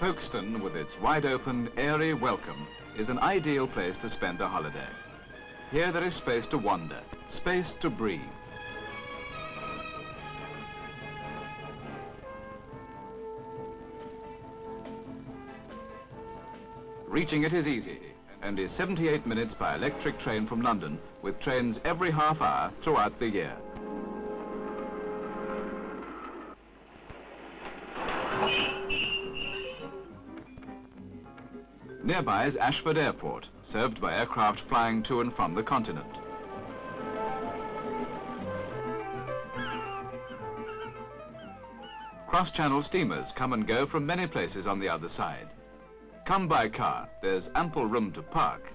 Folkestone, with its wide-open, airy welcome, is an ideal place to spend a holiday. Here there is space to wander, space to breathe. Reaching it is easy, and is 78 minutes by electric train from London, with trains every half hour throughout the year. Nearby is Ashford Airport, served by aircraft flying to and from the continent. Cross-channel steamers come and go from many places on the other side. Come by car, there's ample room to park.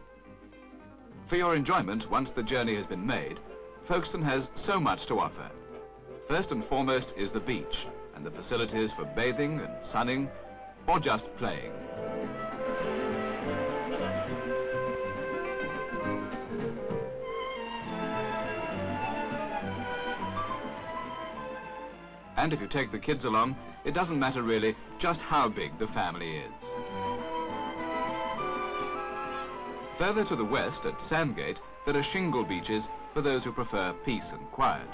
For your enjoyment, once the journey has been made, Folkestone has so much to offer. First and foremost is the beach, and the facilities for bathing and sunning, or just playing. And if you take the kids along, it doesn't matter really just how big the family is. Further to the west at Sandgate, there are shingle beaches for those who prefer peace and quiet.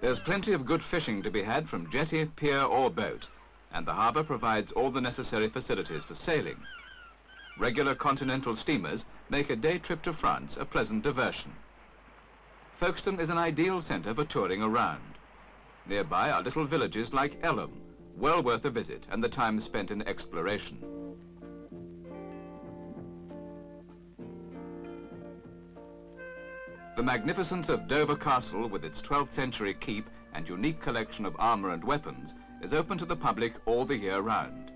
There's plenty of good fishing to be had from jetty, pier or boat, and the harbour provides all the necessary facilities for sailing. Regular continental steamers make a day trip to France a pleasant diversion. Folkestone is an ideal centre for touring around. Nearby are little villages like Elham, well worth a visit and the time spent in exploration. The magnificence of Dover Castle, with its 12th century keep and unique collection of armour and weapons, is open to the public all the year round.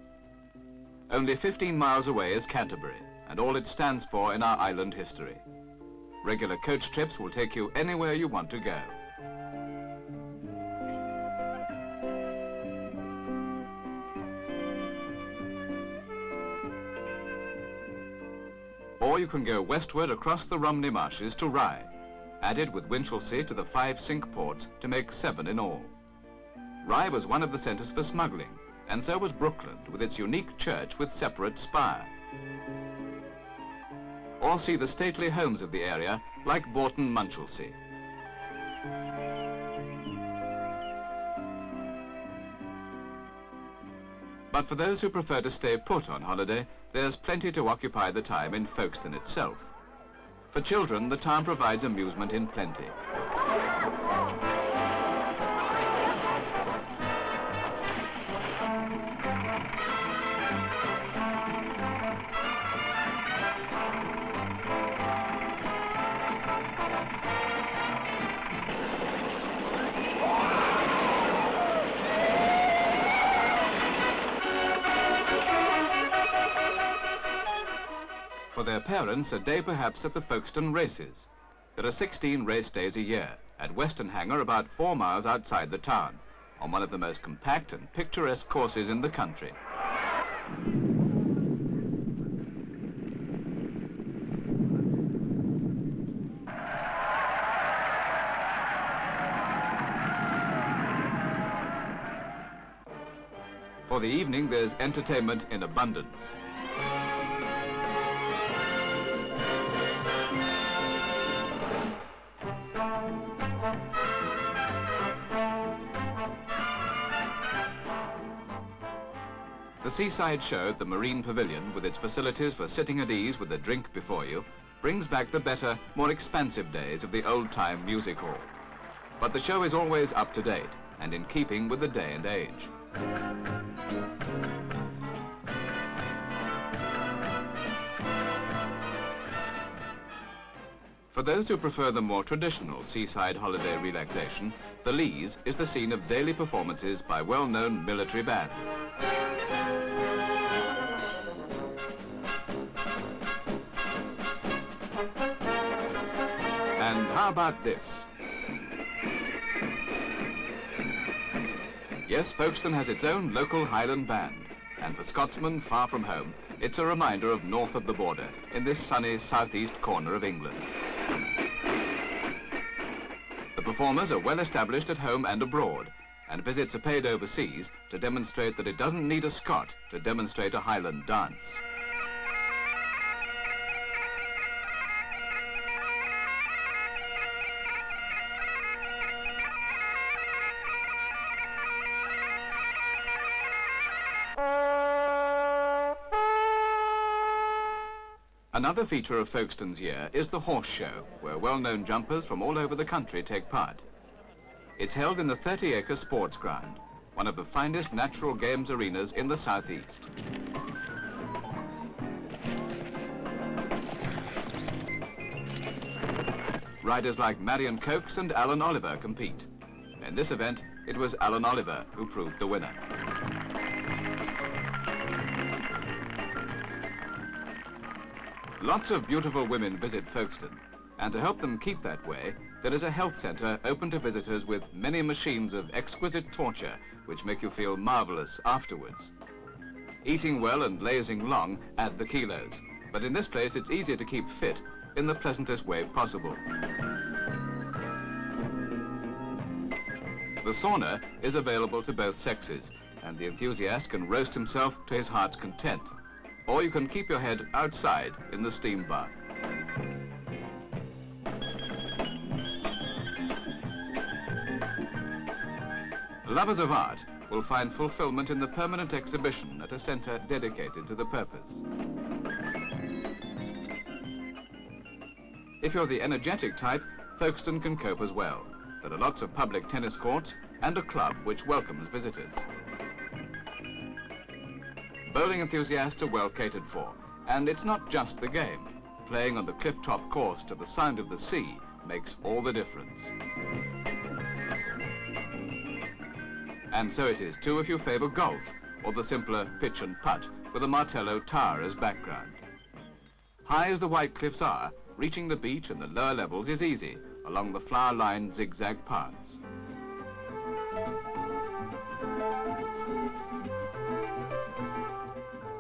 Only 15 miles away is Canterbury, and all it stands for in our island history. Regular coach trips will take you anywhere you want to go. Or you can go westward across the Romney Marshes to Rye, added with Winchelsea to the 5 sink ports to make 7 in all. Rye was one of the centres for smuggling, and so was Brookland with its unique church with separate spire. Or see the stately homes of the area like Bourton Munchelsea. But for those who prefer to stay put on holiday, there's plenty to occupy the time in Folkestone itself. For children, the town provides amusement in plenty. For their parents, a day perhaps at the Folkestone races. There are 16 race days a year, at Western Hangar about 4 miles outside the town, on one of the most compact and picturesque courses in the country. For the evening, there's entertainment in abundance. The seaside show at the Marine Pavilion, with its facilities for sitting at ease with a drink before you, brings back the better, more expansive days of the old-time music hall. But the show is always up to date and in keeping with the day and age. For those who prefer the more traditional seaside holiday relaxation, the Leas is the scene of daily performances by well-known military bands. And how about this? Yes, Folkestone has its own local Highland band, and for Scotsmen far from home, it's a reminder of north of the border, in this sunny southeast corner of England. The performers are well established at home and abroad, and visits are paid overseas to demonstrate that it doesn't need a Scot to demonstrate a Highland dance. Another feature of Folkestone's year is the horse show, where well-known jumpers from all over the country take part. It's held in the 30-acre sports ground, one of the finest natural games arenas in the southeast. Riders like Marion Cokes and Alan Oliver compete. In this event, it was Alan Oliver who proved the winner. Lots of beautiful women visit Folkestone, and to help them keep that way, there is a health centre open to visitors with many machines of exquisite torture which make you feel marvellous afterwards. Eating well and lazing long add the kilos, but in this place it's easier to keep fit in the pleasantest way possible. The sauna is available to both sexes, and the enthusiast can roast himself to his heart's content. Or you can keep your head outside in the steam bath. Lovers of art will find fulfillment in the permanent exhibition at a centre dedicated to the purpose. If you're the energetic type, Folkestone can cope as well. There are lots of public tennis courts and a club which welcomes visitors. Bowling enthusiasts are well catered for, and it's not just the game. Playing on the cliff-top course to the sound of the sea makes all the difference. And so it is too if you favour golf, or the simpler pitch and putt with a Martello tower as background. High as the white cliffs are, reaching the beach and the lower levels is easy, along the flower-lined zigzag paths.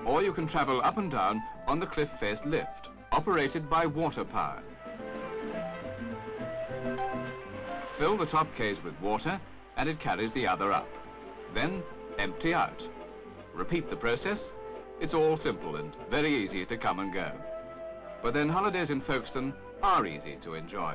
Or you can travel up and down on the cliff-face lift, operated by water power. Fill the top cage with water and it carries the other up. Then empty out. Repeat the process. It's all simple and very easy to come and go. But then holidays in Folkestone are easy to enjoy.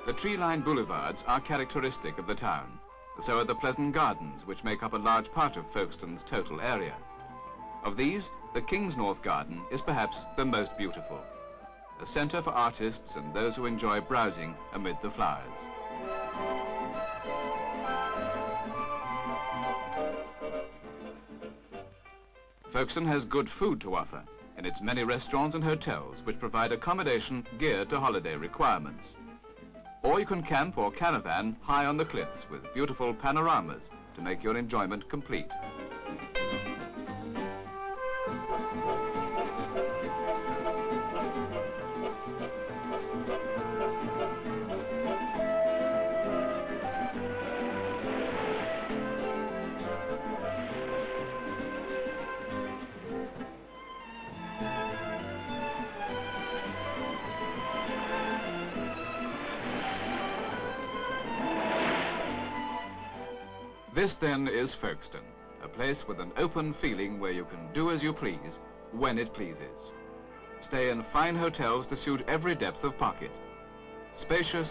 The tree-lined boulevards are characteristic of the town. So are the pleasant gardens, which make up a large part of Folkestone's total area. Of these, the King's North Garden is perhaps the most beautiful. A centre for artists and those who enjoy browsing amid the flowers. Folkestone has good food to offer in its many restaurants and hotels which provide accommodation geared to holiday requirements. Or you can camp or caravan high on the cliffs with beautiful panoramas to make your enjoyment complete. This then is Folkestone, a place with an open feeling where you can do as you please, when it pleases. Stay in fine hotels to suit every depth of pocket. Spacious,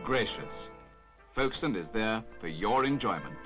gracious. Folkestone is there for your enjoyment.